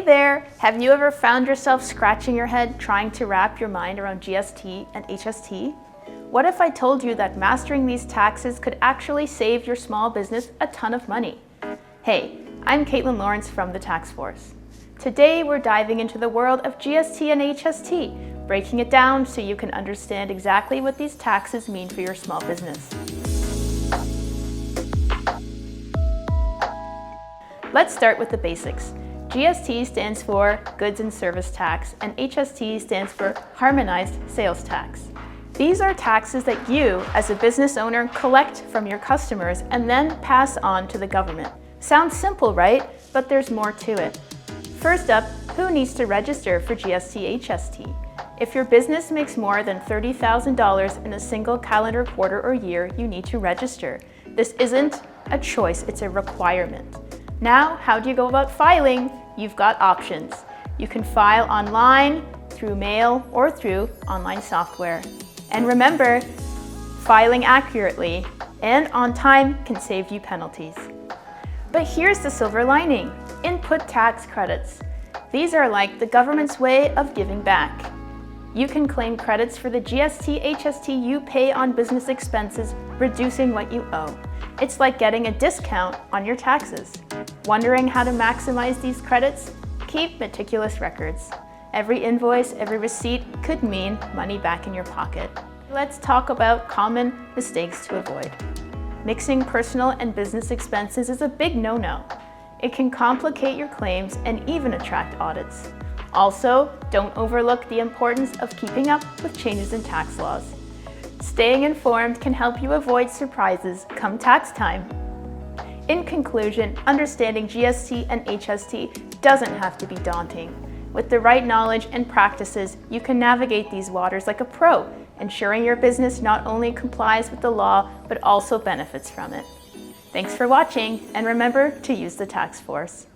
Hey there! Have you ever found yourself scratching your head trying to wrap your mind around GST and HST? What if I told you that mastering these taxes could actually save your small business a ton of money? Hey, I'm Caitlin Lawrence from the Tax Force. Today we're diving into the world of GST and HST, breaking it down so you can understand exactly what these taxes mean for your small business. Let's start with the basics. GST stands for Goods and Service Tax, and HST stands for Harmonized Sales Tax. These are taxes that you, as a business owner, collect from your customers and then pass on to the government. Sounds simple, right? But there's more to it. First up, who needs to register for GST/HST? If your business makes more than $30,000 in a single calendar quarter or year, you need to register. This isn't a choice, it's a requirement. Now, how do you go about filing? You've got options. You can file online, through mail, or through online software. And remember, filing accurately and on time can save you penalties. But here's the silver lining: input tax credits. These are like the government's way of giving back. You can claim credits for the GST/HST you pay on business expenses, reducing what you owe. It's like getting a discount on your taxes. Wondering how to maximize these credits? Keep meticulous records. Every invoice, every receipt could mean money back in your pocket. Let's talk about common mistakes to avoid. Mixing personal and business expenses is a big no-no. It can complicate your claims and even attract audits. Also, don't overlook the importance of keeping up with changes in tax laws. Staying informed can help you avoid surprises come tax time. In conclusion, understanding GST and HST doesn't have to be daunting. With the right knowledge and practices, you can navigate these waters like a pro, ensuring your business not only complies with the law, but also benefits from it. Thanks for watching, and remember to use the Tax Force.